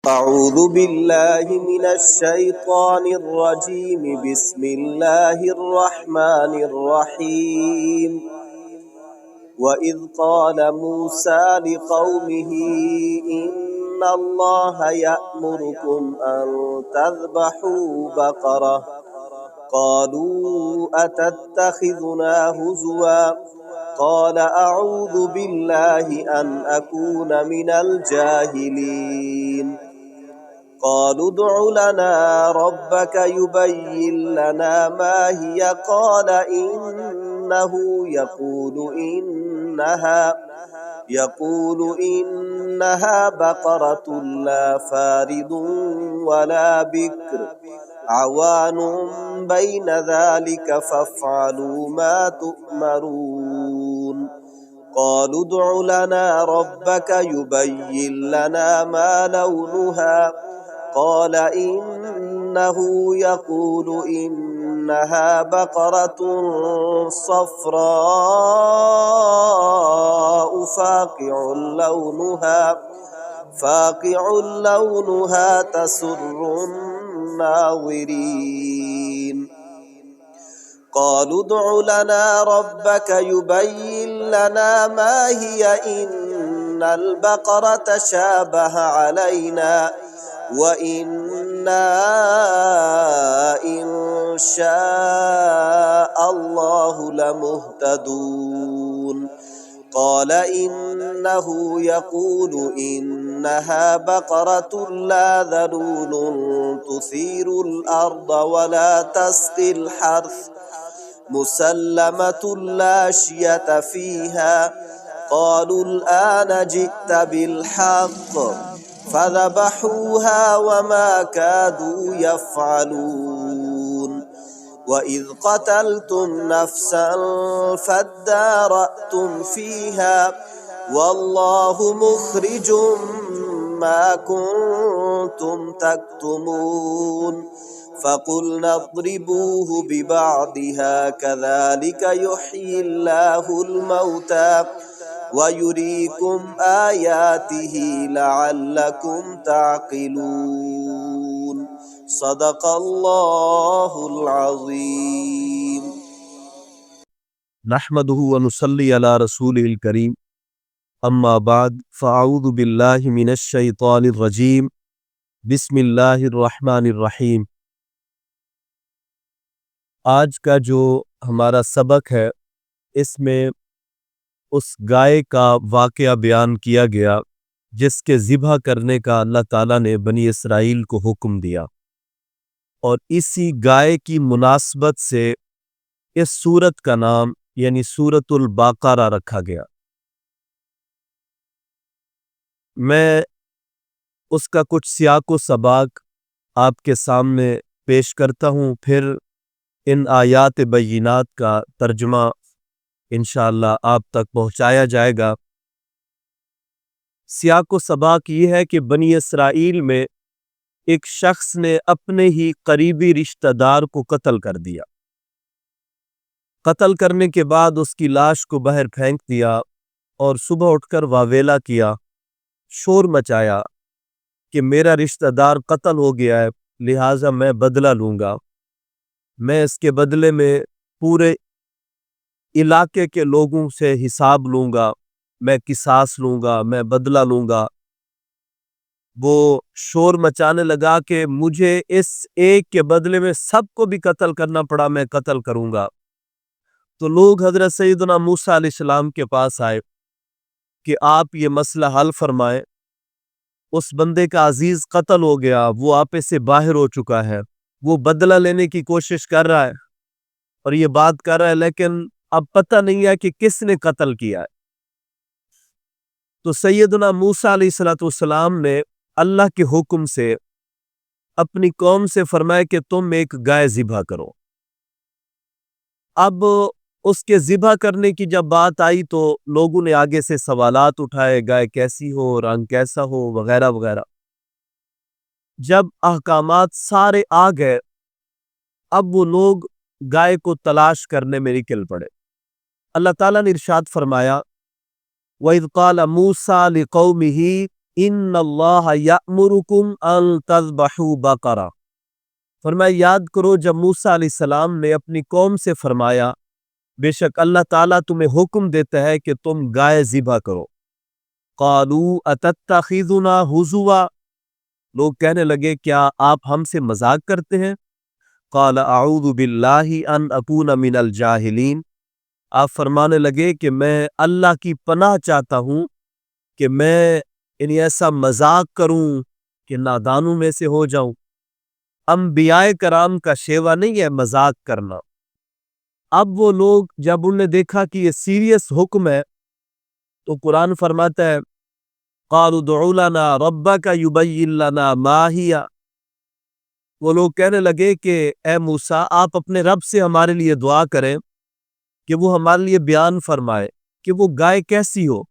أعوذ بالله من الشيطان الرجيم. بسم الله الرحمن الرحيم. وإذ قال موسى لقومه إن الله يأمركم أن تذبحوا بقرة قالوا أتتخذنا هزوا قال أعوذ بالله أن أكون من الجاهلين. قالوا ادع لنا ربك يبين لنا ما هي قال إنه يقول إنها بقرة لا فارض ولا بكر عوان بين ذلك فافعلوا ما تؤمرون. قالوا ادع لنا ربك يبين لنا ما لونها قال إنه يقول إنها بقرة صفراء فاقع لونها تسر الناظرين. قالوا ادع لنا ربك يبين لنا ما هي إن البقرة شابه علينا وإنا إن شاء الله لمهتدون. قال إنه يقول إنها بقرة لا ذلول تثير الأرض ولا تسقي الحرث مسلمة لا شية فيها. قالوا الآن جئت بالحق فذبحوها وما كادوا يفعلون. وإذ قتلتم نفسا فادارأتم فيها والله مخرج ما كنتم تكتمون. فقلنا اضربوه ببعضها كذلك يحيي الله الموتى ويريكم آياته لعلكم تعقلون. صدق اللہ العظیم. نحمده ونصلي على رسوله الكريم اما بعد فاعوذ باللہ من الشیطان الرجیم بسم اللہ الرحمن الرحیم. آج کا جو ہمارا سبق ہے اس میں اس گائے کا واقعہ بیان کیا گیا جس کے ذبح کرنے کا اللہ تعالیٰ نے بنی اسرائیل کو حکم دیا، اور اسی گائے کی مناسبت سے اس سورت کا نام یعنی سورۃ البقرہ رکھا گیا. میں اس کا کچھ سیاق و سباق آپ کے سامنے پیش کرتا ہوں، پھر ان آیات بینات کا ترجمہ انشاءاللہ آپ تک پہنچایا جائے گا. سیاق و سباق یہ ہے کہ بنی اسرائیل میں ایک شخص نے اپنے ہی قریبی رشتہ دار کو قتل کر دیا. قتل کرنے کے بعد اس کی لاش کو باہر پھینک دیا اور صبح اٹھ کر واویلا کیا، شور مچایا کہ میرا رشتہ دار قتل ہو گیا ہے، لہٰذا میں بدلہ لوں گا، میں اس کے بدلے میں پورے علاقے کے لوگوں سے حساب لوں گا، میں قصاص لوں گا، میں بدلہ لوں گا. وہ شور مچانے لگا کہ مجھے اس ایک کے بدلے میں سب کو بھی قتل کرنا پڑا، میں قتل کروں گا. تو لوگ حضرت سیدنا موسیٰ علیہ السلام کے پاس آئے کہ آپ یہ مسئلہ حل فرمائیں. اس بندے کا عزیز قتل ہو گیا، وہ آپے سے باہر ہو چکا ہے، وہ بدلہ لینے کی کوشش کر رہا ہے اور یہ بات کر رہا ہے، لیکن اب پتہ نہیں ہے کہ کس نے قتل کیا ہے. تو سیدنا موسیٰ علیہ السلام نے اللہ کے حکم سے اپنی قوم سے فرمایا کہ تم ایک گائے ذبح کرو. اب اس کے ذبح کرنے کی جب بات آئی تو لوگوں نے آگے سے سوالات اٹھائے، گائے کیسی ہو، رنگ کیسا ہو، وغیرہ وغیرہ. جب احکامات سارے آ گئے اب وہ لوگ گائے کو تلاش کرنے میں نکل پڑے. اللہ تعالیٰ نے ارشاد فرمایا وَإِذْ قَالَ مُوسَىٰ لِقَوْمِهِ ان اللہ یأمرکم ان تذبحوا بقرہ، فرمایا یاد کرو جب موسیٰ علیہ السلام نے اپنی قوم سے فرمایا بے شک اللہ تعالیٰ تمہیں حکم دیتا ہے کہ تم گائے ذبح کرو۔ قالوا اتتخذنا ہزوا، لوگ کہنے لگے کیا آپ ہم سے مذاق کرتے ہیں؟ قال اعوذ باللہ ان اکون من الجاہلین، آپ فرمانے لگے کہ میں اللہ کی پناہ چاہتا ہوں کہ میں ایسا مذاق کروں کہ نادانوں میں سے ہو جاؤں۔ انبیاء کرام کا شیوا نہیں ہے مذاق کرنا۔ اب وہ لوگ جب انہوں نے دیکھا کہ یہ سیریس حکم ہے تو قرآن فرماتا ہے قالوا ادع لنا ربک یبین لنا ما ہی، وہ لوگ کہنے لگے کہ اے موسیٰ آپ اپنے رب سے ہمارے لیے دعا کریں کہ وہ ہمارے لیے بیان فرمائے کہ وہ گائے کیسی ہو۔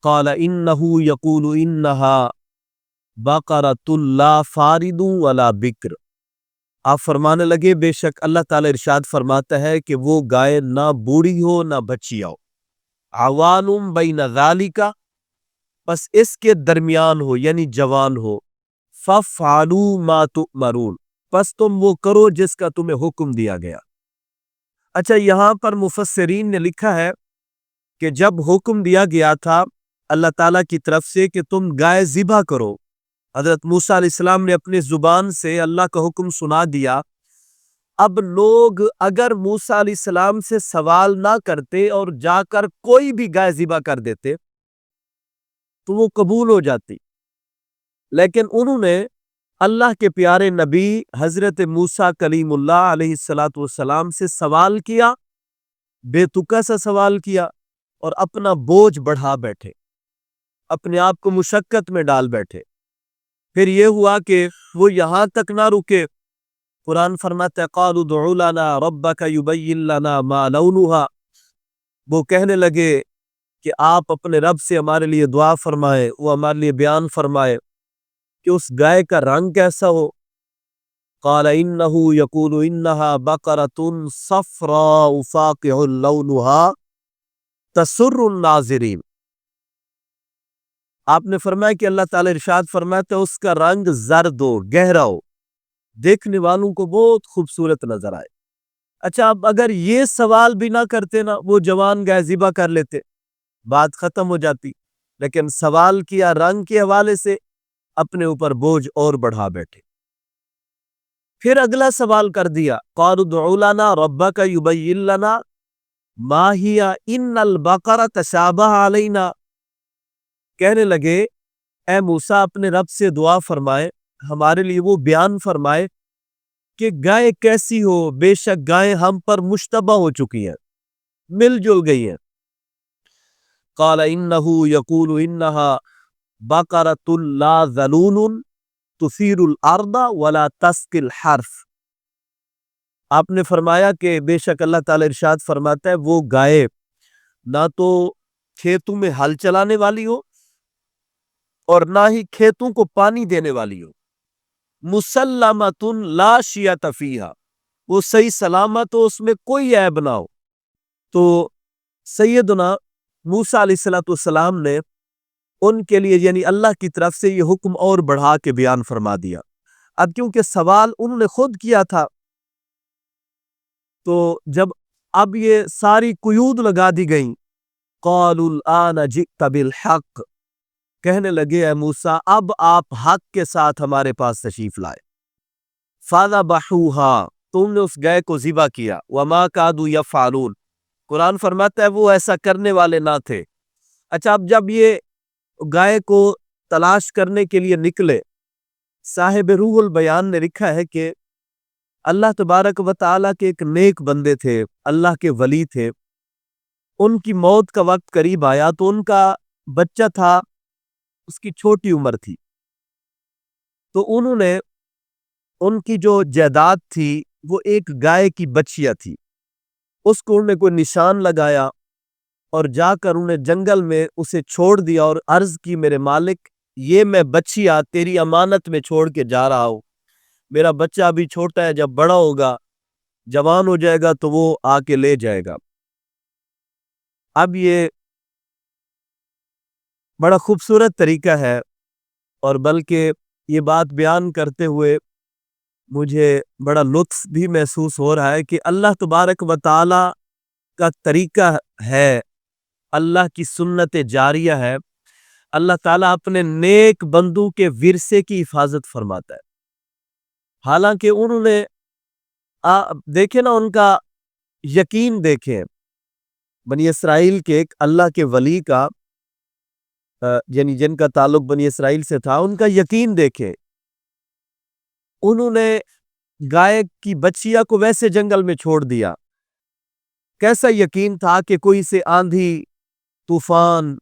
قال انہ یقول انہا بقرۃ لا فارض ولا بکر، آپ فرمانے لگے بے شک اللہ تعالی ارشاد فرماتا ہے کہ وہ گائے نہ بوڑھی ہو نہ بچیا ہو، عوان بین ذالک، بس اس کے درمیان ہو یعنی جوان ہو، فافعلوا ما تؤمرون، پس تم وہ کرو جس کا تمہیں حکم دیا گیا۔ اچھا یہاں پر مفسرین نے لکھا ہے کہ جب حکم دیا گیا تھا اللہ تعالیٰ کی طرف سے کہ تم گائے ذبح کرو، حضرت موسیٰ علیہ السلام نے اپنی زبان سے اللہ کا حکم سنا دیا۔ اب لوگ اگر موسیٰ علیہ السلام سے سوال نہ کرتے اور جا کر کوئی بھی گائے ذبح کر دیتے تو وہ قبول ہو جاتی، لیکن انہوں نے اللہ کے پیارے نبی حضرت موسیٰ کلیم اللہ علیہ السلام سے سوال کیا، بے تکا سا سوال کیا اور اپنا بوجھ بڑھا بیٹھے، اپنے آپ کو مشقت میں ڈال بیٹھے۔ پھر یہ ہوا کہ وہ یہاں تک نہ رکے، قرآن فرماتا ہے قالوا ادع لنا ربک یبین لنا ما لونھا، وہ کہنے لگے کہ آپ اپنے رب سے ہمارے لیے دعا فرمائے، وہ ہمارے لیے بیان فرمائے کہ اس گائے کا رنگ کیسا ہو۔ قال انہ یقول انہا بقرۃ صفراء فاقع لونھا تسر الناظرین، آپ نے فرمایا کہ اللہ تعالی ارشاد فرماتا ہے اس کا رنگ زرد ہو، گہرا ہو، دیکھنے والوں کو بہت خوبصورت نظر آئے۔ اچھا اب اگر یہ سوال بھی نہ کرتے نا، وہ جوان گائے ذبح کر لیتے، بات ختم ہو جاتی، لیکن سوال کیا رنگ کے حوالے سے، اپنے اوپر بوجھ اور بڑھا بیٹھے۔ پھر اگلا سوال کر دیا قالوا ادع لنا ربک یبین لنا ما ہی ان البقرۃ تشابہ علینا، کہنے لگے اے موسیٰ اپنے رب سے دعا فرمائے، ہمارے لیے وہ بیان فرمائے کہ گائے کیسی ہو، بے شک گائیں ہم پر مشتبہ ہو چکی ہیں، مل جل گئی ہیں۔ قال انہ یقول انہا بقرۃ لا ذلول تثیر الارض ولا تسقی الحرث، آپ نے فرمایا کہ بے شک اللہ تعالی ارشاد فرماتا ہے وہ گائے نہ تو کھیتوں میں ہل چلانے والی ہو اور نہ ہی کھیتوں کو پانی دینے والی ہو، مسلمۃ لا شیۃ فیہا، وہ صحیح سلامت ہو، اس میں کوئی عیب نہ ہو۔ تو سیدنا موسیٰ علیہ السلام نے ان کے لیے یعنی اللہ کی طرف سے یہ حکم اور بڑھا کے بیان فرما دیا۔ اب کیونکہ سوال انہوں نے خود کیا تھا تو جب اب یہ ساری قیود لگا دی گئیں، قالوا الآن جئت بالحق، کہنے لگے اے موسیٰ اب آپ حق کے ساتھ ہمارے پاس تشریف لائے۔ فذبحوها، تم نے اس گائے کو ذبح کیا، وما کادوا یفعلون، قرآن فرماتا ہے وہ ایسا کرنے والے نہ تھے۔ اچھا اب جب یہ گائے کو تلاش کرنے کے لیے نکلے، صاحب روح البیان نے لکھا ہے کہ اللہ تبارک و تعالیٰ کے ایک نیک بندے تھے، اللہ کے ولی تھے، ان کی موت کا وقت قریب آیا تو ان کا بچہ تھا، اس کی چھوٹی عمر تھی، تو انہوں نے ان کی جو جائیداد تھی وہ ایک گائے کی بچیا تھی، اس کو انہوں نے کوئی نشان لگایا اور جا کر انہیں جنگل میں اسے چھوڑ دیا اور عرض کی میرے مالک یہ میں بچیا تیری امانت میں چھوڑ کے جا رہا ہوں، میرا بچہ ابھی چھوٹا ہے، جب بڑا ہوگا جوان ہو جائے گا تو وہ آ کے لے جائے گا۔ اب یہ بڑا خوبصورت طریقہ ہے، اور بلکہ یہ بات بیان کرتے ہوئے مجھے بڑا لطف بھی محسوس ہو رہا ہے کہ اللہ تبارک و تعالی کا طریقہ ہے، اللہ کی سنت جاریہ ہے، اللہ تعالیٰ اپنے نیک بندوں کے ورثے کی حفاظت فرماتا ہے۔ حالانکہ انہوں نے دیکھیں نا، ان کا یقین دیکھیں، بنی اسرائیل کے ایک اللہ کے ولی کا یعنی جن کا تعلق بنی اسرائیل سے تھا، ان کا یقین دیکھیں۔ انہوں نے گائے کی بچیا کو ویسے جنگل میں چھوڑ دیا۔ کیسا یقین تھا کہ کوئی اسے آندھی طوفان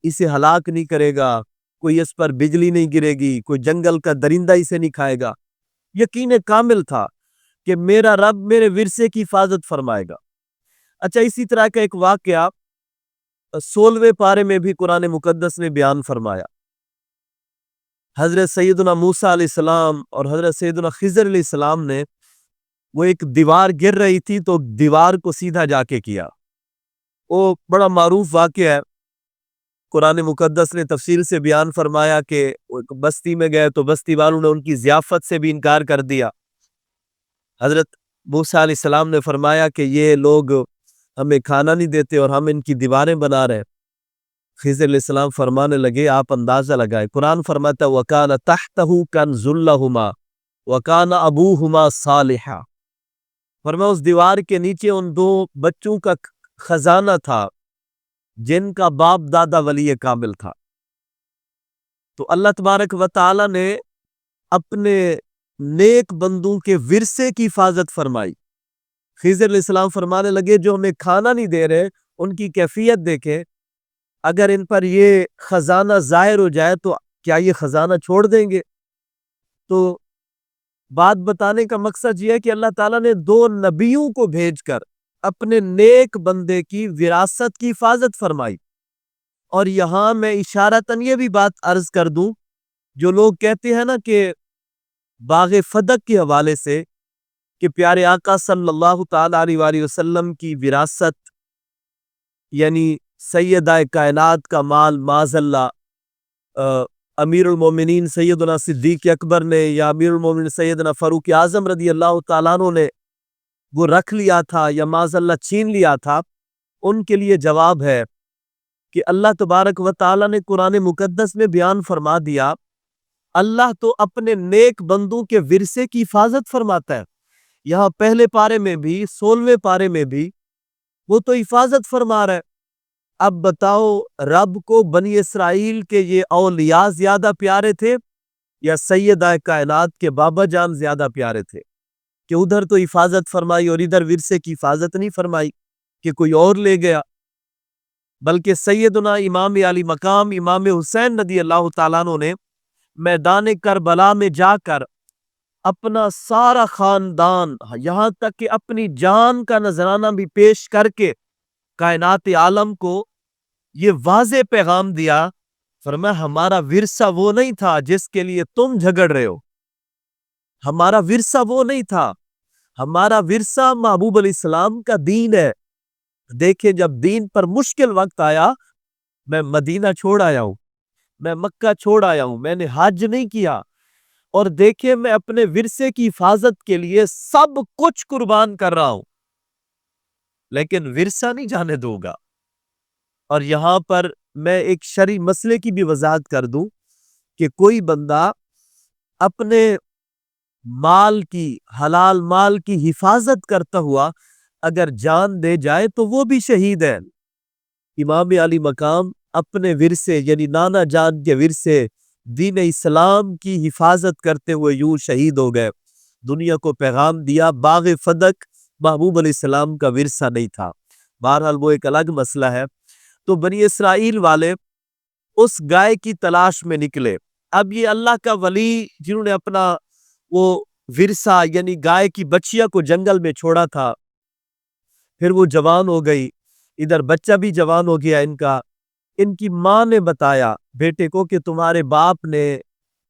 اسے ہلاک نہیں کرے گا، کوئی اس پر بجلی نہیں گرے گی، کوئی جنگل کا درندہ اسے نہیں کھائے گا۔ یقین کامل تھا کہ میرا رب میرے ورثے کی حفاظت فرمائے گا۔ اچھا، اسی طرح کا ایک واقعہ 16ویں پارے میں بھی قرآن مقدس نے بیان فرمایا۔ حضرت سیدنا موسیٰ علیہ السلام اور حضرت سیدنا خضر علیہ السلام نے، وہ ایک دیوار گر رہی تھی تو دیوار کو سیدھا جا کے کیا۔ وہ بڑا معروف واقعہ ہے، قرآن مقدس نے تفصیل سے بیان فرمایا کہ بستی میں گئے تو بستی والوں نے ان کی ضیافت سے بھی انکار کر دیا۔ حضرت موسیٰ علیہ السلام نے فرمایا کہ یہ لوگ ہمیں کھانا نہیں دیتے اور ہم ان کی دیواریں بنا رہے ہیں۔ خضر علیہ السلام فرمانے لگے، آپ اندازہ لگائے، قرآن فرماتا ہے وَكَانَ تَحْتَهُ كَنْزٌ لَهُمَا وَكَانَ أَبُوهُمَا صَالِحًا۔ فرمایا اس دیوار کے نیچے ان دو بچوں کا خزانہ تھا جن کا باپ دادا ولی کامل تھا۔ تو اللہ تبارک و تعالی نے اپنے نیک بندوں کے ورثے کی حفاظت فرمائی۔ خضر علیہ السلام فرمانے لگے، جو ہمیں کھانا نہیں دے رہے ان کی کیفیت دیکھیں، اگر ان پر یہ خزانہ ظاہر ہو جائے تو کیا یہ خزانہ چھوڑ دیں گے؟ تو بات بتانے کا مقصد یہ ہے کہ اللہ تعالیٰ نے 2 نبیوں کو بھیج کر اپنے نیک بندے کی وراثت کی حفاظت فرمائی۔ اور یہاں میں اشارتاً یہ بھی بات عرض کر دوں، جو لوگ کہتے ہیں نا کہ باغ فدق کے حوالے سے کہ پیارے آقا صلی اللہ تعالیٰ علیہ وآلہ وسلم کی وراثت یعنی سیدہ کائنات کا مال معاذ اللہ امیر المومنین سیدنا صدیق اکبر نے یا امیر المومنین سیدنا فاروق اعظم رضی اللہ تعالیٰ عنہ نے وہ رکھ لیا تھا یا معاذ اللہ چھین لیا تھا، ان کے لیے جواب ہے کہ اللہ تبارک و تعالیٰ نے قرآن مقدس میں بیان فرما دیا، اللہ تو اپنے نیک بندوں کے ورثے کی حفاظت فرماتا ہے۔ یہاں پہلے پارے میں بھی 16ویں پارے میں بھی وہ تو حفاظت فرما رہا ہے۔ اب بتاؤ، رب کو بنی اسرائیل کے یہ اولیاء زیادہ پیارے تھے یا سیدہ کائنات کے بابا جان زیادہ پیارے تھے؟ کہ ادھر تو حفاظت فرمائی اور ادھر ورثے کی حفاظت نہیں فرمائی کہ کوئی اور لے گیا، بلکہ سیدنا امام علی مقام امام حسین رضی اللہ تعالیٰ عنہ نے میدان کربلا میں جا کر اپنا سارا خاندان یہاں تک کہ اپنی جان کا نذرانہ بھی پیش کر کے کائنات عالم کو یہ واضح پیغام دیا، فرمایا ہمارا ورثہ وہ نہیں تھا جس کے لیے تم جھگڑ رہے ہو، ہمارا ورثہ وہ نہیں تھا، ہمارا ورثہ محبوب علیہ السلام کا دین ہے۔ دیکھیں، جب دین پر مشکل وقت آیا، میں مدینہ چھوڑ آیا ہوں، میں مکہ چھوڑ آیا ہوں، میں نے حج نہیں کیا، اور دیکھیں میں اپنے ورثے کی حفاظت کے لیے سب کچھ قربان کر رہا ہوں، لیکن ورثہ نہیں جانے دوں گا۔ اور یہاں پر میں ایک شرعی مسئلے کی بھی وضاحت کر دوں کہ کوئی بندہ اپنے مال کی حلال مال کی حفاظت کرتا ہوا اگر جان دے جائے تو وہ بھی شہید ہے۔ امام علی مقام اپنے ورثے یعنی نانا جان کے ورثے دین اسلام کی حفاظت کرتے ہوئے یوں شہید ہو گئے، دنیا کو پیغام دیا باغ فدق محبوب علیہ السلام کا ورثہ نہیں تھا۔ بہرحال وہ ایک الگ مسئلہ ہے۔ تو بنی اسرائیل والے اس گائے کی تلاش میں نکلے۔ اب یہ اللہ کا ولی جنہوں نے اپنا وہ ورثہ یعنی گائے کی بچیا کو جنگل میں چھوڑا تھا، پھر وہ جوان ہو گئی، ادھر بچہ بھی جوان ہو گیا ان کی ماں نے بتایا بیٹے کو کہ تمہارے باپ نے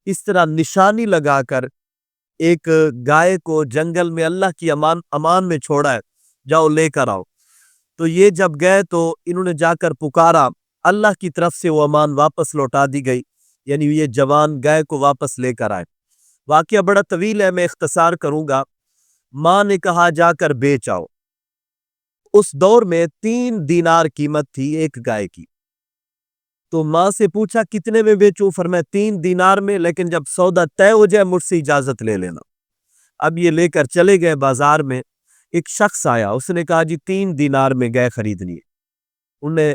اس طرح نشانی لگا کر ایک گائے کو جنگل میں اللہ کی امان میں چھوڑا ہے، جاؤ لے کر آؤ۔ تو یہ جب گئے تو انہوں نے جا کر پکارا اللہ کی طرف سے وہ امان واپس لوٹا دی گئی، یعنی یہ جوان گائے کو واپس لے کر آئے۔ واقعہ بڑا طویل ہے، میں اختصار کروں گا۔ ماں نے کہا جا کر بیچ آؤ۔ اس دور میں 3 دینار قیمت تھی ایک گائے کی۔ تو ماں سے پوچھا کتنے میں بیچوں؟ فرمایا 3 دینار میں، لیکن جب سودا طے ہو جائے مجھ سے اجازت لے لینا۔ اب یہ لے کر چلے گئے بازار میں، ایک شخص آیا، اس نے کہا جی 3 دینار میں گائے خریدنی ہے۔ انہوں نے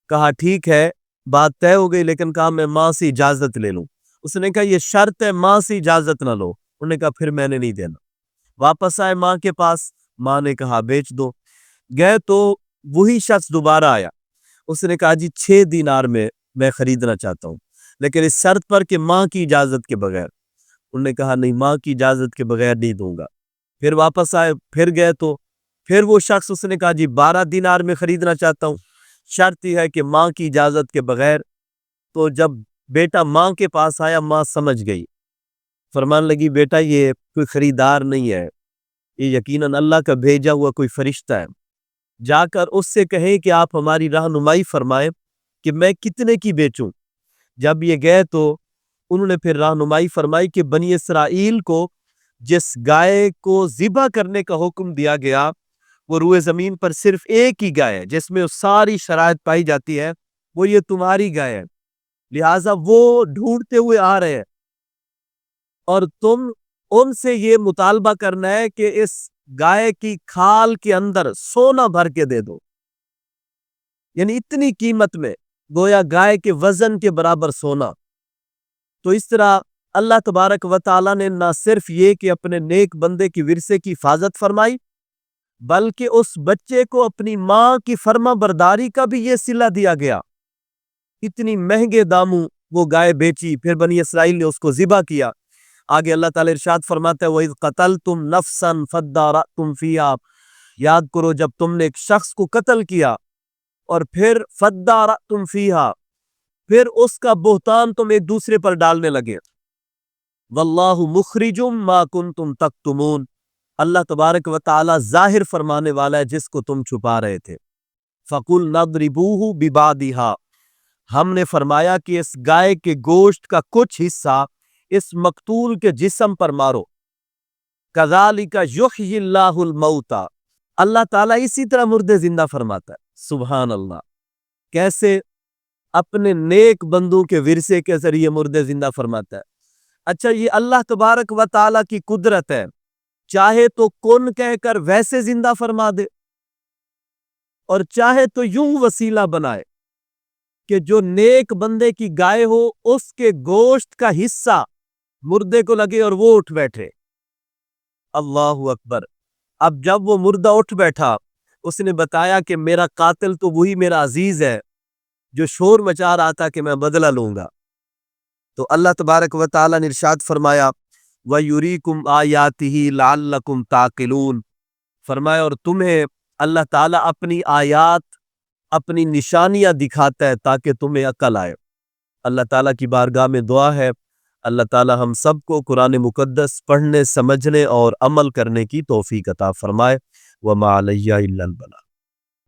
کہا ٹھیک ہے، بات طے ہو گئی، لیکن کہا میں ماں سے اجازت لے لوں۔ اس نے کہا یہ شرط ہے، ماں سے اجازت نہ لو۔ انہوں نے کہا پھر میں نے نہیں دینا۔ واپس آئے ماں کے پاس، ماں نے کہا بیچ دو۔ گئے تو وہی شخص دوبارہ آیا، اس نے کہا جی 6 دینار میں خریدنا چاہتا ہوں، لیکن اس شرط پر کہ ماں کی اجازت کے بغیر۔ انہوں نے کہا نہیں، ماں کی اجازت کے بغیر نہیں دوں گا۔ پھر واپس آئے، پھر گئے تو پھر وہ شخص، اس نے کہا جی 12 دینار میں خریدنا چاہتا ہوں، شرط یہ ہے کہ ماں کی اجازت کے بغیر۔ تو جب بیٹا ماں کے پاس آیا، ماں سمجھ گئی، فرمان لگی بیٹا یہ کوئی خریدار نہیں ہے، یہ یقیناً اللہ کا بھیجا ہوا کوئی فرشتہ ہے، جا کر اس سے کہیں کہ آپ ہماری رہنمائی فرمائیں کہ میں کتنے کی بیچوں۔ جب یہ گئے تو انہوں نے پھر رہنمائی فرمائی کہ بنی اسرائیل کو جس گائے کو ذبح کرنے کا حکم دیا گیا، وہ روئے زمین پر صرف ایک ہی گائے ہے جس میں ساری شرائط پائی جاتی ہے، وہ یہ تمہاری گائے ہے، لہٰذا وہ ڈھونڈتے ہوئے آ رہے ہیں، اور تم ان سے یہ مطالبہ کرنا ہے کہ اس گائے کی کھال کے اندر سونا بھر کے دے دو، یعنی اتنی قیمت میں، گویا گائے کے وزن کے برابر سونا۔ تو اس طرح اللہ تبارک و تعالیٰ نے نہ صرف یہ کہ اپنے نیک بندے کی ورثے کی حفاظت فرمائی، بلکہ اس بچے کو اپنی ماں کی فرما برداری کا بھی یہ صلہ دیا گیا۔ اتنی مہنگے داموں وہ گائے بیچی، پھر بنی اسرائیل نے اس کو ذبح کیا۔ آگے اللہ تعالیٰ ارشاد فرماتا ہے وَإِذْ قَتَلْتُمْ نَفْسًا فَادَّارَأْتُمْ فِيهَا، یاد کرو جب تم نے ایک شخص کو قتل کیا اور پھر فَادَّارَأْتُمْ فِيهَا، پھر اس کا بہتان تم ایک دوسرے پر ڈالنے لگے۔ وَاللَّهُ مُخْرِجٌ مَا كُنْتُمْ تَكْتُمُونَ، اللہ تبارک و تعالیٰ ظاہر فرمانے والا ہے جس کو تم چھپا رہے تھے۔ فَقُلْ نَضْرِبُوهُ بِبَعْضِهَا، ہم نے فرمایا کہ اس گائے کے گوشت کا کچھ حصہ اس مقتول کے جسم پر مارو۔ كَذَلِكَ يُحْيِي اللَّهُ الْمَوْتَى، اللہ تعالیٰ اسی طرح مردے زندہ فرماتا ہے۔ سبحان اللہ، کیسے؟ اپنے نیک بندوں کے ورثے کے ذریعے مردے زندہ فرماتا ہے۔ اچھا، یہ اللہ تبارک و تعالیٰ کی قدرت ہے، چاہے تو کن کہہ کر ویسے زندہ فرما دے، اور چاہے تو یوں وسیلہ بنائے کہ جو نیک بندے کی گائے ہو اس کے گوشت کا حصہ مردے کو لگے اور وہ اٹھ بیٹھے۔ اللہ اکبر۔ اب جب وہ مردہ اٹھ بیٹھا، اس نے بتایا کہ میرا قاتل تو وہی میرا عزیز ہے جو شور مچا رہا تھا کہ میں بدلہ لوں گا۔ تو اللہ تبارک و تعالیٰ نے ارشاد فرمایا وَيُرِيكُمْ آيَاتِهِ لَعَلَّكُمْ تَعْقِلُونَ، فرمایا اور تمہیں اللہ تعالیٰ اپنی آیات، اپنی نشانیاں دکھاتا ہے تاکہ تمہیں عقل آئے۔ اللہ تعالیٰ کی بارگاہ میں دعا ہے اللہ تعالیٰ ہم سب کو قرآن مقدس پڑھنے، سمجھنے اور عمل کرنے کی توفیق عطا فرمائے۔ وَمَا عَلَيَّ إِلَّا الْبَلَاغُ۔